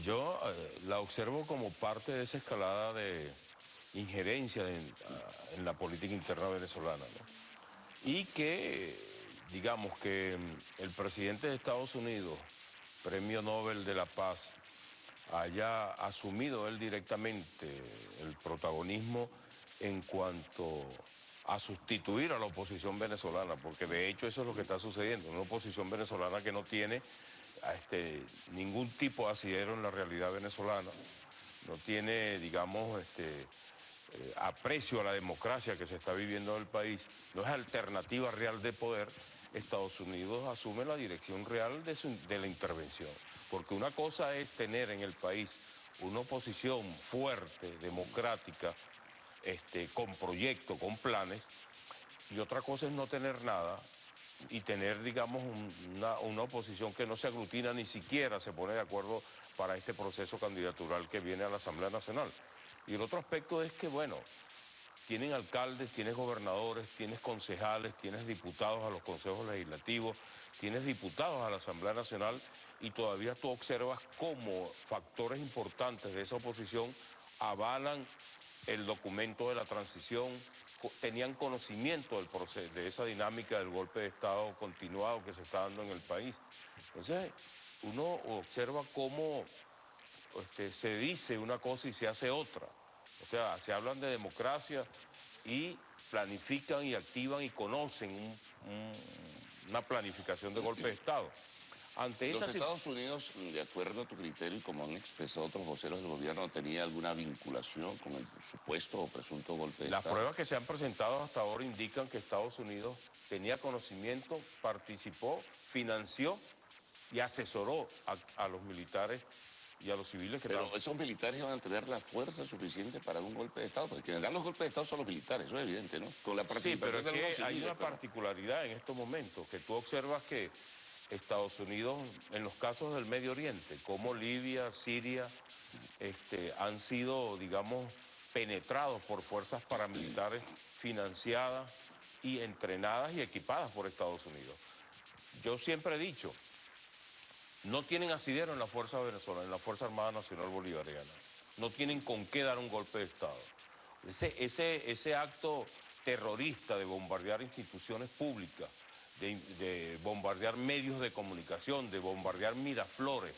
Yo la observo como parte de esa escalada de injerencia en la política interna venezolana, ¿no? Y que, digamos que el presidente de Estados Unidos, Premio Nobel de la Paz, haya asumido él directamente el protagonismo en cuanto a sustituir a la oposición venezolana, porque de hecho eso es lo que está sucediendo, una oposición venezolana que no tiene ningún tipo de asidero en la realidad venezolana, no tiene, digamos, aprecio a la democracia que se está viviendo en el país, no es alternativa real de poder. Estados Unidos asume la dirección real de la intervención, porque una cosa es tener en el país una oposición fuerte, democrática, con proyectos, con planes, y otra cosa es no tener nada y tener, digamos, una oposición que no se aglutina, ni siquiera se pone de acuerdo para este proceso candidatural que viene a la Asamblea Nacional. Y el otro aspecto es que, bueno, tienen alcaldes, tienes gobernadores, tienes concejales, tienes diputados a los consejos legislativos, tienes diputados a la Asamblea Nacional y todavía tú observas cómo factores importantes de esa oposición avalan el documento de la transición, tenían conocimiento del proceso, de esa dinámica del golpe de Estado continuado que se está dando en el país. Entonces, uno observa cómo se dice una cosa y se hace otra. O sea, se hablan de democracia y planifican y activan y conocen una planificación de golpe de Estado. Ante Los esa Estados Unidos, de acuerdo a tu criterio y como han expresado otros voceros del gobierno, ¿tenía alguna vinculación con el supuesto o presunto golpe de Las Estado? pruebas que se han presentado hasta ahora indican que Estados Unidos tenía conocimiento, participó, financió y asesoró a los militares y a los civiles que Pero estaban... esos militares van a tener la fuerza suficiente para un golpe de Estado, porque quienes dan los golpes de Estado son los militares, eso es evidente, ¿no? Con la Sí, pero participación es de algunos que hay civiles, una pero... particularidad en estos momentos, que tú observas que Estados Unidos, en los casos del Medio Oriente, como Libia, Siria, han sido, digamos, penetrados por fuerzas paramilitares financiadas y entrenadas y equipadas por Estados Unidos. Yo siempre he dicho, no tienen asidero en la Fuerza Venezolana, en la Fuerza Armada Nacional Bolivariana. No tienen con qué dar un golpe de Estado. Ese acto terrorista de bombardear instituciones públicas, de bombardear medios de comunicación, de bombardear Miraflores,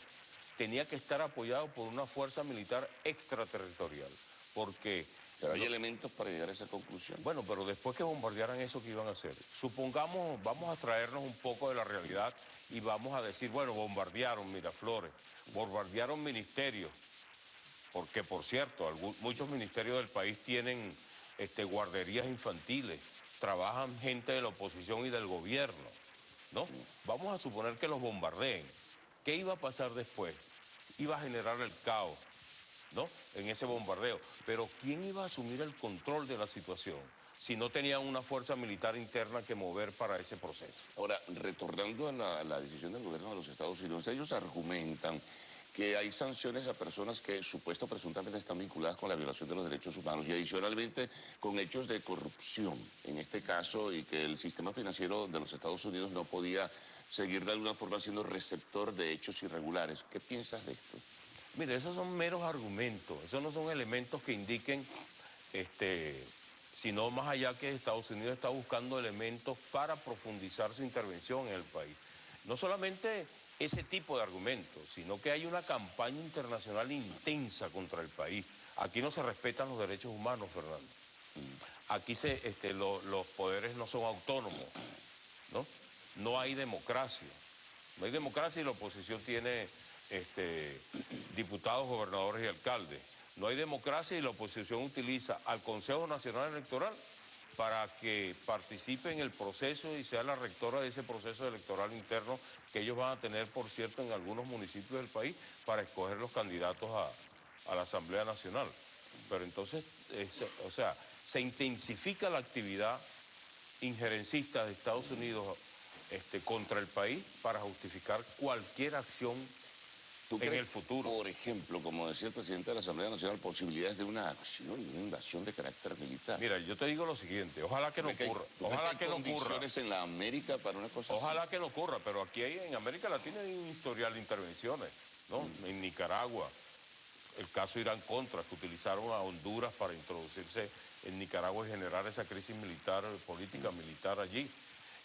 tenía que estar apoyado por una fuerza militar extraterritorial, porque... Pero hay elementos para llegar a esa conclusión. Bueno, pero después que bombardearan eso, ¿qué iban a hacer? Supongamos, vamos a traernos un poco de la realidad y vamos a decir, bueno, bombardearon Miraflores, bombardearon ministerios, porque por cierto, muchos ministerios del país tienen guarderías infantiles, trabajan gente de la oposición y del gobierno, ¿no? Vamos a suponer que los bombardeen. ¿Qué iba a pasar después? Iba a generar el caos, ¿no? En ese bombardeo. Pero ¿quién iba a asumir el control de la situación si no tenían una fuerza militar interna que mover para ese proceso? Ahora, retornando a la decisión del gobierno de los Estados Unidos, ellos argumentan que hay sanciones a personas que supuesto presuntamente están vinculadas con la violación de los derechos humanos y adicionalmente con hechos de corrupción, en este caso, y que el sistema financiero de los Estados Unidos no podía seguir de alguna forma siendo receptor de hechos irregulares. ¿Qué piensas de esto? Mire, esos son meros argumentos, esos no son elementos que indiquen, sino más allá que Estados Unidos está buscando elementos para profundizar su intervención en el país. No solamente ese tipo de argumentos, sino que hay una campaña internacional intensa contra el país. Aquí no se respetan los derechos humanos, Fernando. Aquí los poderes no son autónomos, ¿no? No hay democracia. No hay democracia y la oposición tiene diputados, gobernadores y alcaldes. No hay democracia y la oposición utiliza al Consejo Nacional Electoral para que participe en el proceso y sea la rectora de ese proceso electoral interno que ellos van a tener, por cierto, en algunos municipios del país para escoger los candidatos a la Asamblea Nacional. Pero entonces, o sea, se intensifica la actividad injerencista de Estados Unidos contra el país para justificar cualquier acción en el futuro. Por ejemplo, como decía el presidente de la Asamblea Nacional, posibilidades de una acción, de una invasión de carácter militar? Mira, yo te digo lo siguiente, ojalá que no ocurra. Ojalá que no ocurra. ¿Condiciones en la América para una cosa Ojalá así? que no ocurra, pero aquí en América Latina hay un historial de intervenciones. ¿no? En Nicaragua, el caso Irán-Contra, que utilizaron a Honduras para introducirse en Nicaragua y generar esa crisis militar, política militar allí.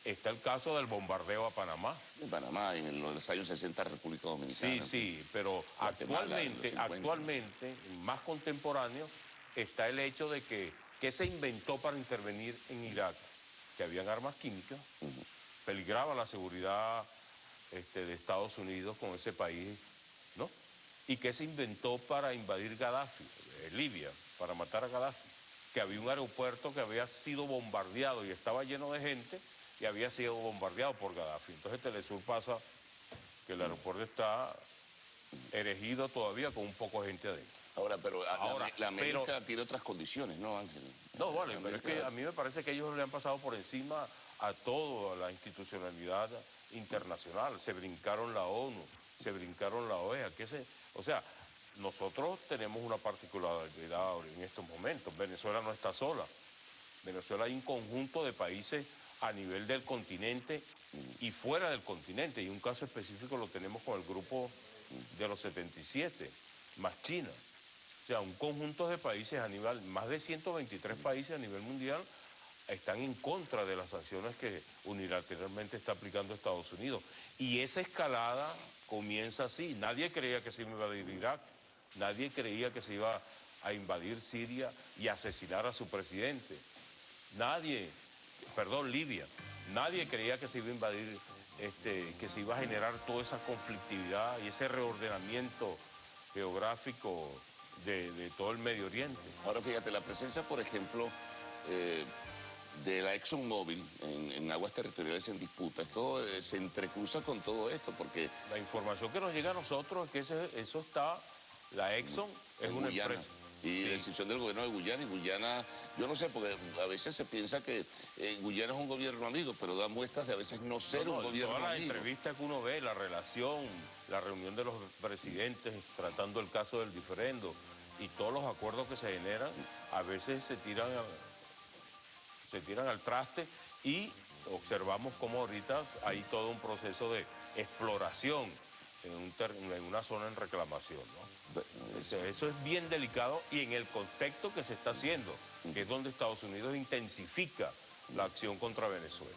Está el caso del bombardeo a Panamá. En Panamá, en los años 60, República Dominicana. Sí, pero actualmente, más contemporáneo, está el hecho de que se inventó para intervenir en Irak, que habían armas químicas, peligraba la seguridad de Estados Unidos con ese país, ¿no? Y que se inventó para invadir Gaddafi, Libia, para matar a Gaddafi, que había un aeropuerto que había sido bombardeado y estaba lleno de gente y había sido bombardeado por Gaddafi. Entonces Telesur pasa que el aeropuerto está erigido todavía con un poco de gente adentro. Ahora, pero la América tiene otras condiciones, ¿no, Ángel? No, vale, pero es que a mí me parece que ellos le han pasado por encima a toda la institucionalidad internacional. Se brincaron la ONU, se brincaron la OEA. O sea, nosotros tenemos una particularidad en estos momentos. Venezuela no está sola. Venezuela hay un conjunto de países a nivel del continente y fuera del continente. Y un caso específico lo tenemos con el grupo de los 77, más China. O sea, un conjunto de países a nivel, más de 123 países a nivel mundial están en contra de las sanciones que unilateralmente está aplicando Estados Unidos. Y esa escalada comienza así. Nadie creía que se iba a invadir Irak, nadie creía que se iba a invadir Siria y asesinar a su presidente. Libia. Nadie creía que se iba a invadir, que se iba a generar toda esa conflictividad y ese reordenamiento geográfico de todo el Medio Oriente. Ahora fíjate, la presencia, por ejemplo, de la ExxonMobil en aguas territoriales en disputa, esto se entrecruza con todo esto, porque... La información que nos llega a nosotros es que eso está, la Exxon es una Guyana. empresa. Y decisión del gobierno de Guyana, y Guyana, yo no sé, porque a veces se piensa que Guyana es un gobierno amigo, pero da muestras de a veces no ser un gobierno todas las amigo. entrevistas que uno ve, la relación, la reunión de los presidentes tratando el caso del diferendo y todos los acuerdos que se generan, a veces se tiran al traste y observamos cómo ahorita hay todo un proceso de exploración en una zona en reclamación, ¿no? Eso es bien delicado y en el contexto que se está haciendo, que es donde Estados Unidos intensifica la acción contra Venezuela.